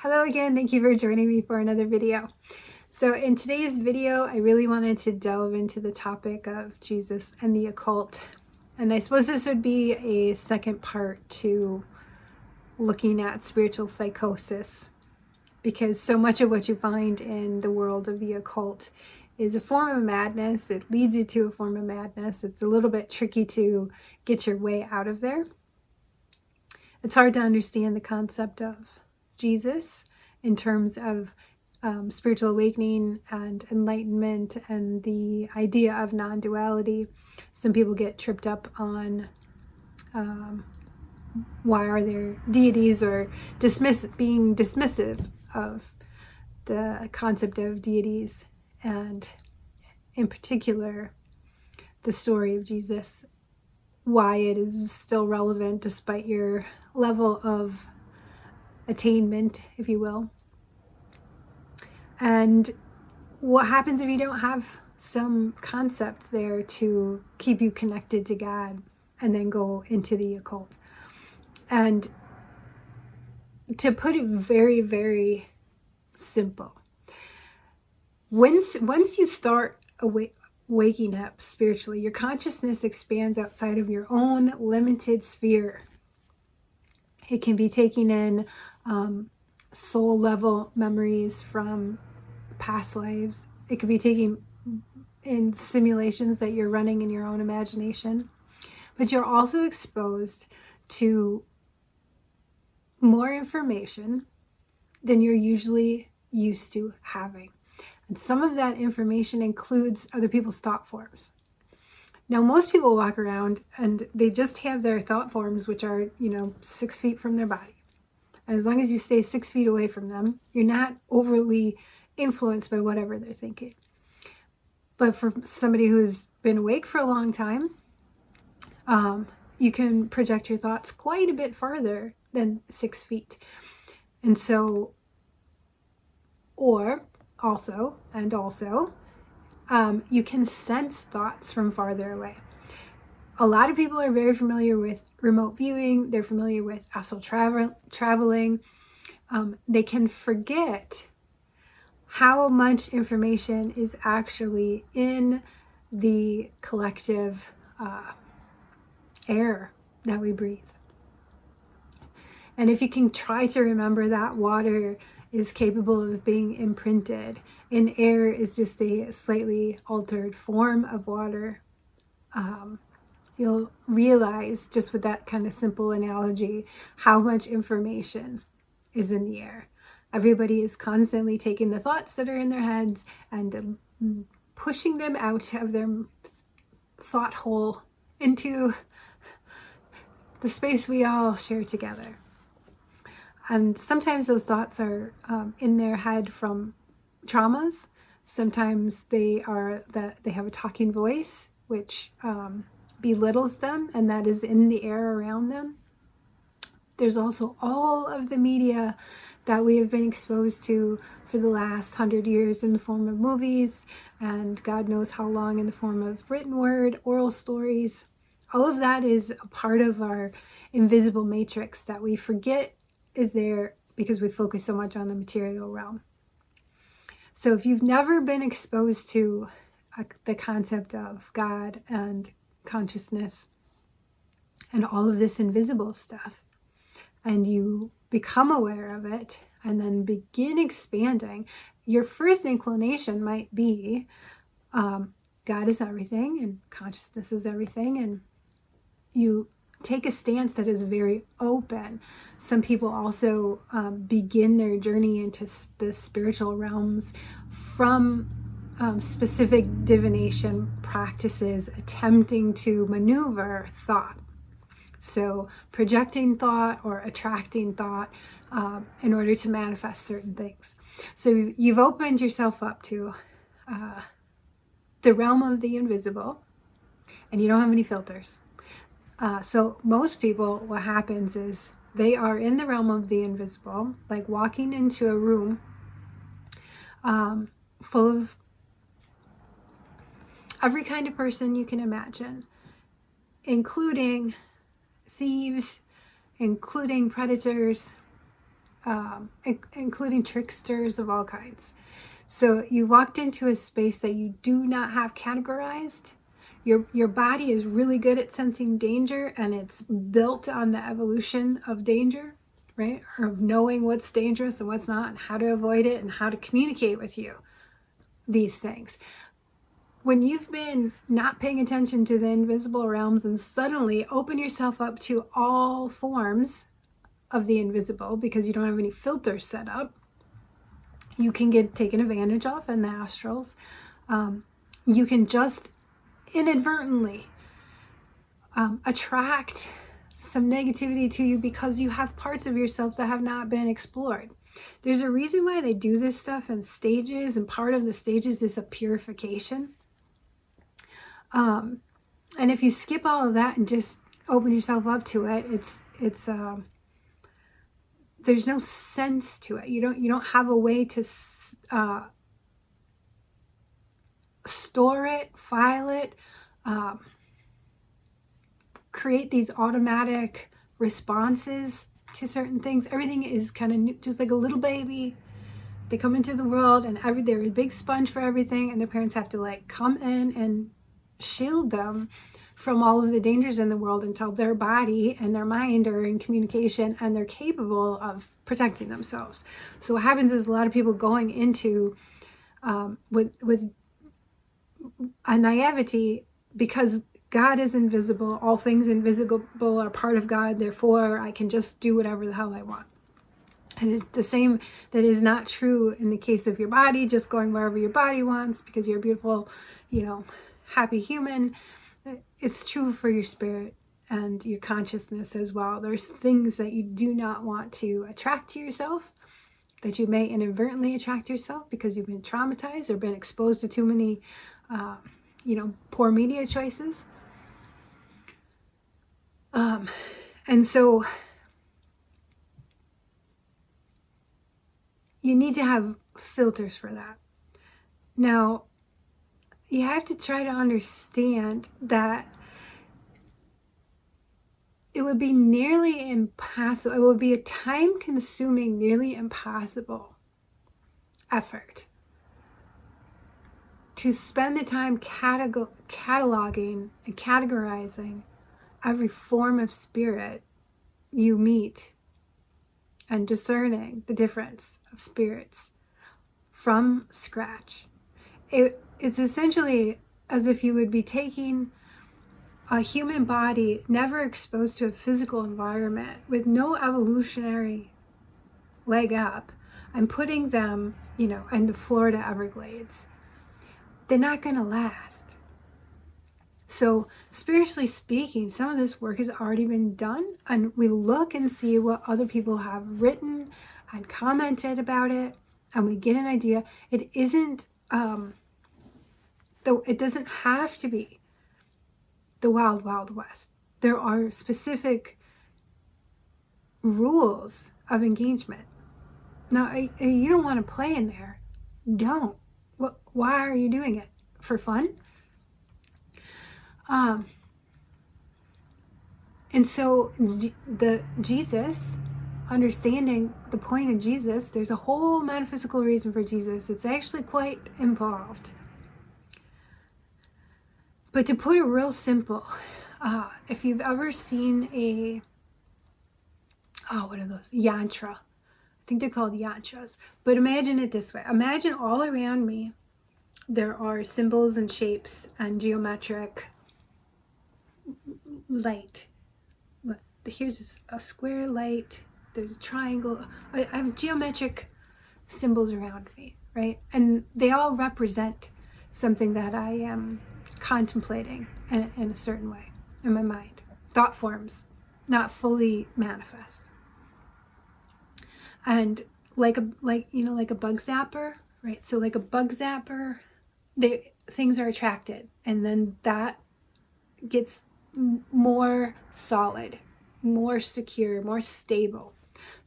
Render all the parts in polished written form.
Hello again, thank you for joining me for another video. So in today's video, I really wanted to delve into the topic of Jesus and the occult. And I suppose this would be a second part to looking at spiritual psychosis, because so much of what you find in the world of the occult is a form of madness. It leads you to a form of madness. It's a little bit tricky to get your way out of there. It's hard to understand the concept of Jesus in terms of spiritual awakening and enlightenment and the idea of non-duality. Some people get tripped up on why are there deities, or being dismissive of the concept of deities, and in particular the story of Jesus, why it is still relevant despite your level of attainment, if you will. And what happens if you don't have some concept there to keep you connected to God, and then go into the occult. And to put it very, very simple, once you start waking up spiritually, your consciousness expands outside of your own limited sphere. It can be taking in soul level memories from past lives. It could be taking in simulations that you're running in your own imagination. But you're also exposed to more information than you're usually used to having. And some of that information includes other people's thought forms. Now, most people walk around and they just have their thought forms, which are, 6 feet from their body. And as long as you stay 6 feet away from them, you're not overly influenced by whatever they're thinking. But for somebody who's been awake for a long time, you can project your thoughts quite a bit farther than 6 feet. And so, also, you can sense thoughts from farther away. A lot of people are very familiar with remote viewing. They're familiar with astral traveling. They can forget how much information is actually in the collective air that we breathe. And if you can try to remember that water is capable of being imprinted, and air is just a slightly altered form of water, you'll realize, just with that kind of simple analogy, how much information is in the air. Everybody is constantly taking the thoughts that are in their heads and pushing them out of their thought hole into the space we all share together. And sometimes those thoughts are in their head from traumas. Sometimes they have a talking voice, which belittles them, and that is in the air around them. There's also all of the media that we have been exposed to for the last 100 years in the form of movies, and God knows how long in the form of written word, oral stories. All of that is a part of our invisible matrix that we forget is there because we focus so much on the material realm. So if you've never been exposed to the concept of God and consciousness and all of this invisible stuff, and you become aware of it and then begin expanding, your first inclination might be God is everything and consciousness is everything, and you take a stance that is very open. Some people also begin their journey into the spiritual realms from specific divination practices, attempting to maneuver thought. So projecting thought or attracting thought in order to manifest certain things. So you've opened yourself up to the realm of the invisible, and you don't have any filters. So most people, what happens is they are in the realm of the invisible, like walking into a room full of every kind of person you can imagine, including thieves, including predators, including tricksters of all kinds. So you walked into a space that you do not have categorized. Your body is really good at sensing danger, and it's built on the evolution of danger, right? Or of knowing what's dangerous and what's not, and how to avoid it, and how to communicate with you these things. When you've been not paying attention to the invisible realms and suddenly open yourself up to all forms of the invisible because you don't have any filters set up, you can get taken advantage of in the astrals. You can just inadvertently attract some negativity to you because you have parts of yourself that have not been explored. There's a reason why they do this stuff in stages, and part of the stages is a purification. And if you skip all of that and just open yourself up to it, it's there's no sense to it. You don't have a way to store it, file it, create these automatic responses to certain things. Everything is kind of new, just like a little baby. They come into the world and they're a big sponge for everything, and their parents have to like come in and shield them from all of the dangers in the world until their body and their mind are in communication and they're capable of protecting themselves. So what happens is a lot of people going into with a naivety, because God is invisible, all things invisible are part of God, therefore I can just do whatever the hell I want. And it's the same, that is not true in the case of your body, just going wherever your body wants because you're a beautiful, happy human. It's true for your spirit and your consciousness as well. There's things that you do not want to attract to yourself, that you may inadvertently attract yourself because you've been traumatized or been exposed to too many, poor media choices. And so you need to have filters for that. Now, you have to try to understand that it would be nearly impossible. It would be a time-consuming, nearly impossible effort to spend the time cataloging and categorizing every form of spirit you meet and discerning the difference of spirits from scratch. It's essentially as if you would be taking a human body never exposed to a physical environment with no evolutionary leg up and putting them, in the Florida Everglades. They're not going to last. So spiritually speaking, some of this work has already been done, and we look and see what other people have written and commented about it, and we get an idea. It isn't, though it doesn't have to be the wild, wild west. There are specific rules of engagement. Now, you don't want to play in there. Don't. Why are you doing it? For fun? And so Jesus, understanding the point of Jesus, there's a whole metaphysical reason for Jesus. It's actually quite involved. But to put it real simple, if you've ever seen what are those? Yantra. I think they're called yantras. But imagine it this way. Imagine all around me, there are symbols and shapes and geometric light. Here's a square light. There's a triangle. I have geometric symbols around me, right? And they all represent something that I am contemplating in a certain way in my mind. Thought forms, not fully manifest. And like a bug zapper, right? So like a bug zapper, things are attracted, and then that gets more solid, more secure, more stable.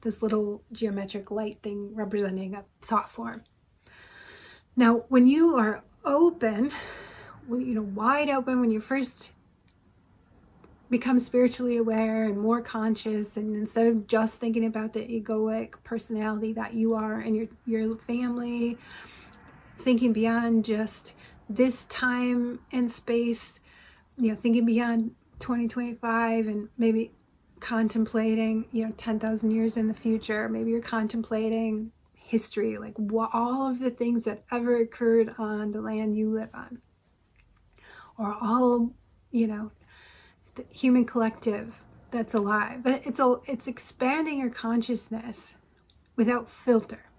This little geometric light thing representing a thought form. Now, when you are open, wide open, when you're first become spiritually aware and more conscious, and instead of just thinking about the egoic personality that you are and your family, thinking beyond just this time and space, thinking beyond 2025 and maybe contemplating, 10,000 years in the future. Maybe you're contemplating history, like all of the things that ever occurred on the land you live on, or all, the human collective that's alive. But it's expanding your consciousness without filter.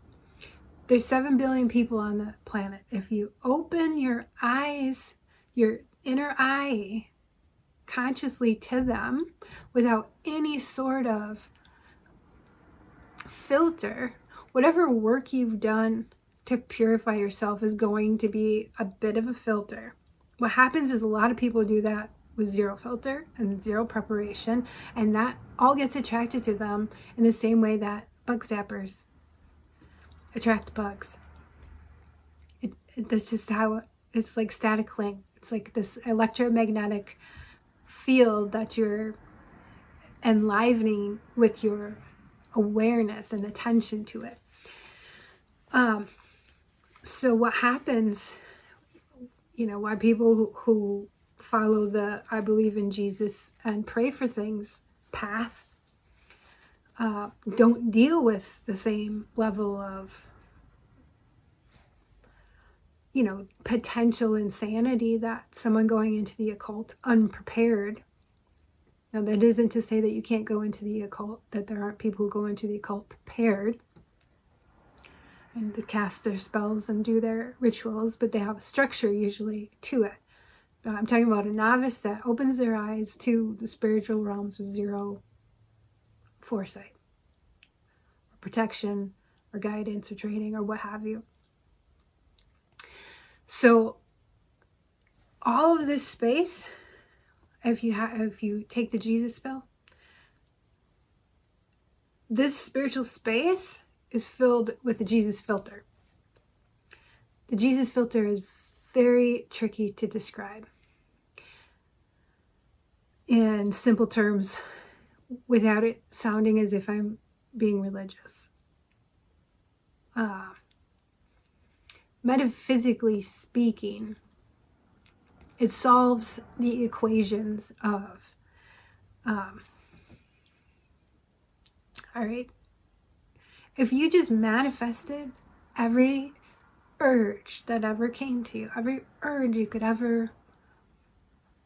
There's 7 billion people on the planet. If you open your eyes, your inner eye, consciously to them without any sort of filter, whatever work you've done to purify yourself is going to be a bit of a filter. What happens is a lot of people do that with zero filter and zero preparation, and that all gets attracted to them in the same way that bug zappers attract bugs. That's just how it's like static cling. It's like this electromagnetic field that you're enlivening with your awareness and attention to it. So what happens, why people who follow the I believe in Jesus and pray for things path don't deal with the same level of potential insanity that someone going into the occult unprepared. Now, that isn't to say that you can't go into the occult, that there aren't people who go into the occult prepared and to cast their spells and do their rituals, but they have a structure usually to it. I'm talking about a novice that opens their eyes to the spiritual realms with zero foresight, or protection, or guidance, or training, or what have you. So all of this space, if you take the Jesus spell, this spiritual space is filled with the Jesus filter. The Jesus filter is very tricky to describe in simple terms without it sounding as if I'm being religious. Metaphysically speaking, it solves the equations of, all right, if you just manifested every urge that ever came to you, every urge you could ever,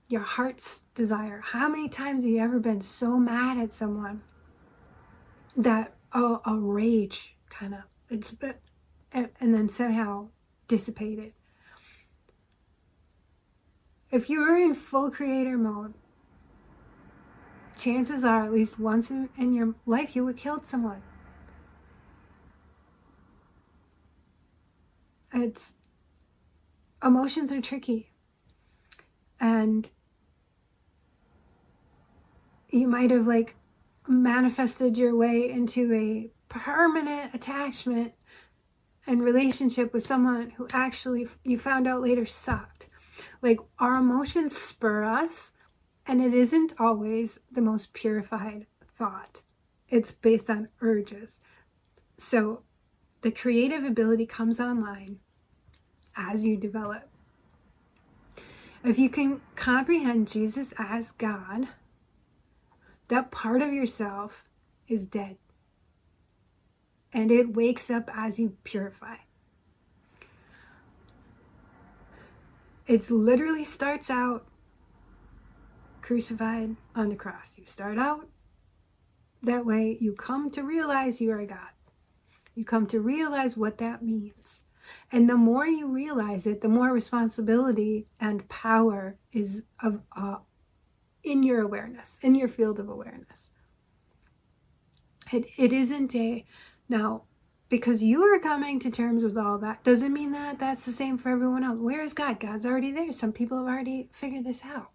your heart's desire. How many times have you ever been so mad at someone that a rage kind of, and then somehow dissipated? If you were in full creator mode, chances are at least once in your life you would kill someone. Emotions are tricky, and you might have manifested your way into a permanent attachment and relationship with someone who actually you found out later sucked. Our emotions spur us, and it isn't always the most purified thought. It's based on urges. So the creative ability comes online as you develop. If you can comprehend Jesus as God, that part of yourself is dead. And it wakes up as you purify. It literally starts out crucified on the cross. You start out that way. You come to realize you are God. You come to realize what that means. And the more you realize it, the more responsibility and power is in your awareness, in your field of awareness. It isn't now, because you are coming to terms with all that, doesn't mean that that's the same for everyone else. Where is God? God's already there. Some people have already figured this out.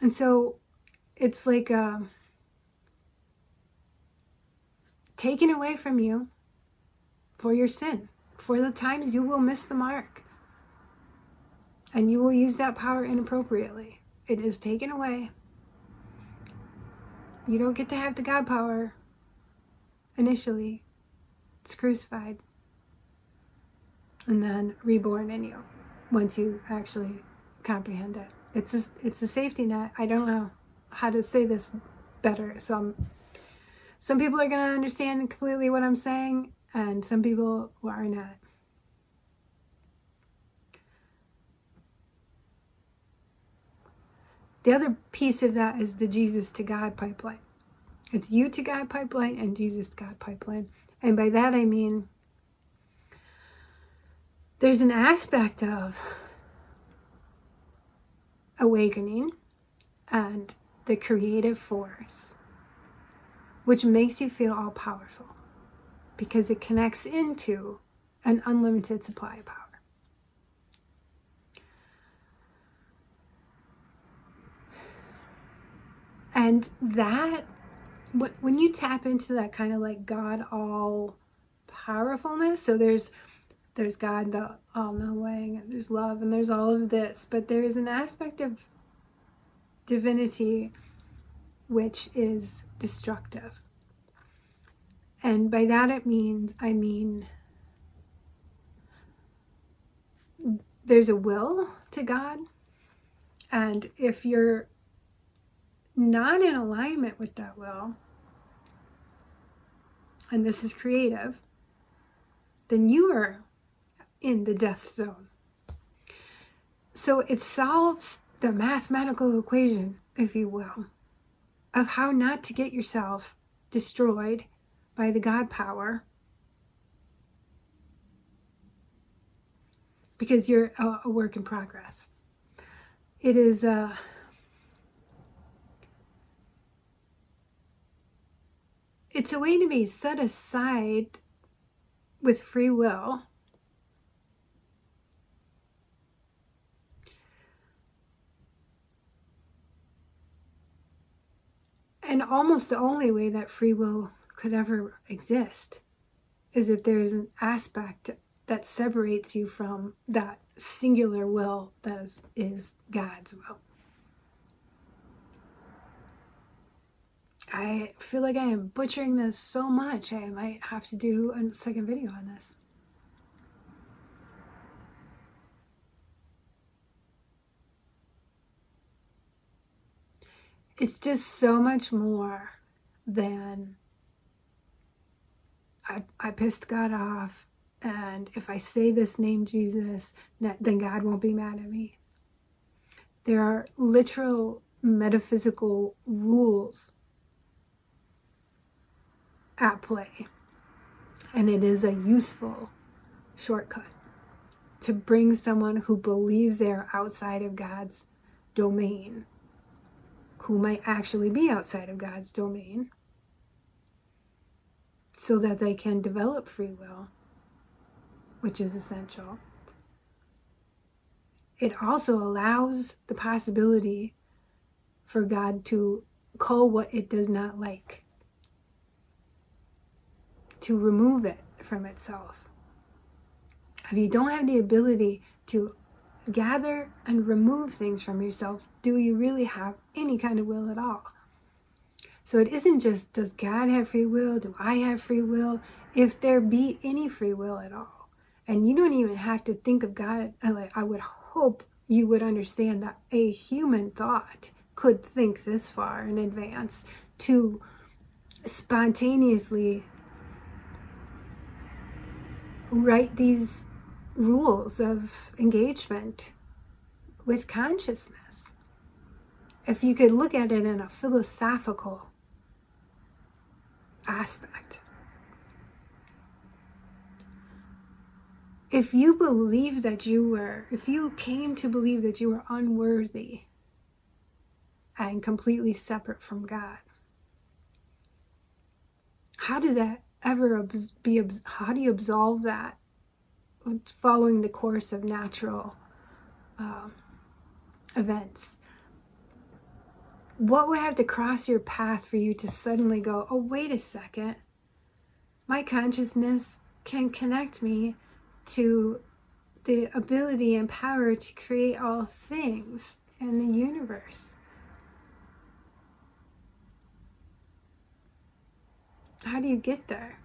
And so it's like taken away from you for your sin. for the times you will miss the mark. And you will use that power inappropriately. It is taken away. You don't get to have the God power initially. It's crucified. And then reborn in you once you actually comprehend it. It's a safety net. I don't know how to say this better. Some people are going to understand completely what I'm saying, and some people are not. The other piece of that is the Jesus to God pipeline. It's you to God pipeline and Jesus to God pipeline. And by that I mean there's an aspect of awakening and the creative force, which makes you feel all powerful because it connects into an unlimited supply of power. And that, when you tap into that kind of like God all powerfulness, so there's God, the all-knowing, and there's love, and there's all of this, but there is an aspect of divinity which is destructive. And by that I mean there's a will to God, and if you're not in alignment with that will, and this is creative, then you are in the death zone. So it solves the mathematical equation, if you will, of how not to get yourself destroyed by the God power, because you're a work in progress. It is it's a way to be set aside with free will and almost the only way that free will could ever exist is if there is an aspect that separates you from that singular will that is God's will. I feel like I am butchering this so much, I might have to do a second video on this. It's just so much more than I pissed God off, and if I say this name Jesus, then God won't be mad at me. There are literal metaphysical rules at play, and it is a useful shortcut to bring someone who believes they're outside of God's domain, who might actually be outside of God's domain, so that they can develop free will, which is essential. It also allows the possibility for God to call what it does not like, to remove it from itself. If you don't have the ability to gather and remove things from yourself, do you really have any kind of will at all? So it isn't just, does God have free will? Do I have free will? If there be any free will at all. And you don't even have to think of God. I would hope you would understand that a human thought could think this far in advance to spontaneously write these rules of engagement with consciousness. If you could look at it in a philosophical aspect. If you came to believe that you were unworthy and completely separate from God, how does that ever how do you absolve that following the course of natural events? What would have to cross your path for you to suddenly go, oh, wait a second, my consciousness can connect me to the ability and power to create all things in the universe. How do you get there?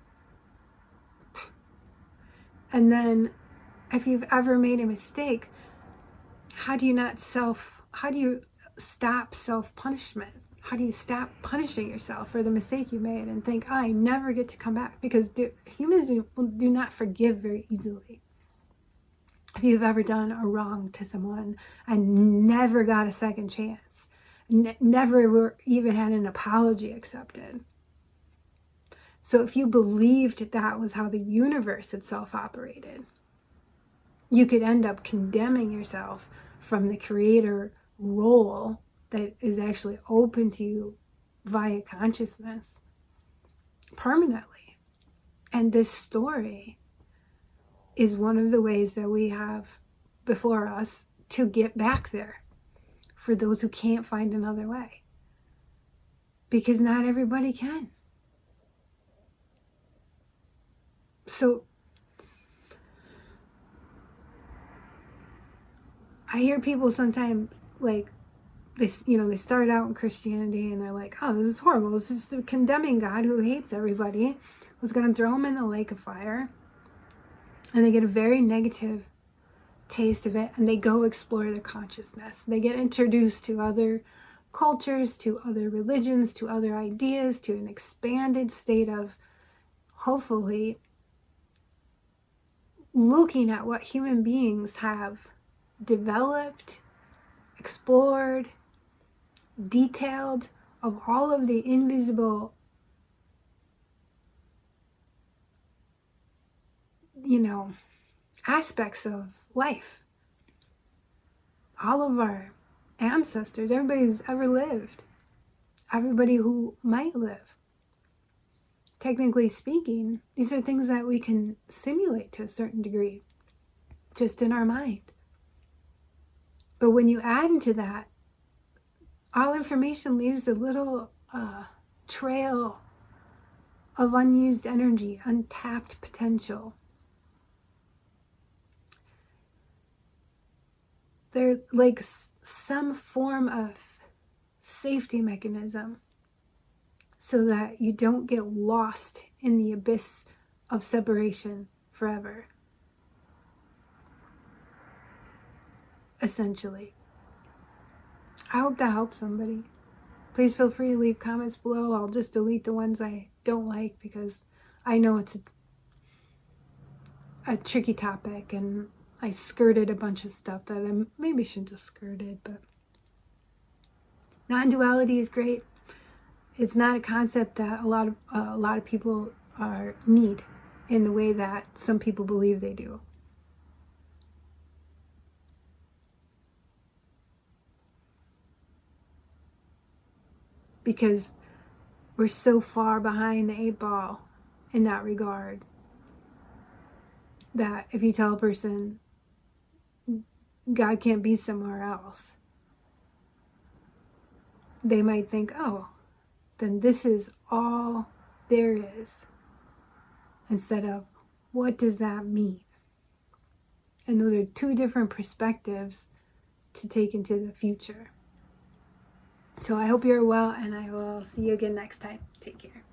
And then if you've ever made a mistake, how do you stop self-punishment? How do you stop punishing yourself for the mistake you made and think, oh, I never get to come back? Because humans do not forgive very easily. If you've ever done a wrong to someone and never got a second chance, never even had an apology accepted. So if you believed that was how the universe itself operated, you could end up condemning yourself from the creator role that is actually open to you via consciousness permanently. And this story is one of the ways that we have before us to get back there for those who can't find another way. Because not everybody can. So I hear people sometimes like this, they start out in Christianity and they're like, oh, this is horrible. This is the condemning God who hates everybody, who's going to throw them in the lake of fire. And they get a very negative taste of it, and they go explore their consciousness. They get introduced to other cultures, to other religions, to other ideas, to an expanded state of, hopefully, looking at what human beings have developed, explored, detailed, of all of the invisible, aspects of life. All of our ancestors, everybody who's ever lived, everybody who might live. Technically speaking, these are things that we can simulate to a certain degree, just in our mind. But when you add into that, all information leaves a little trail of unused energy, untapped potential. They're like some form of safety mechanism so that you don't get lost in the abyss of separation forever. Essentially. I hope that helps somebody. Please feel free to leave comments below. I'll just delete the ones I don't like because I know it's a tricky topic and I skirted a bunch of stuff that I maybe shouldn't have skirted, but non-duality is great. It's not a concept that a lot of people need in the way that some people believe they do. Because we're so far behind the 8 ball in that regard that if you tell a person God can't be somewhere else, they might think, oh, then this is all there is, instead of what does that mean? And those are two different perspectives to take into the future. So I hope you're well, and I will see you again next time. Take care.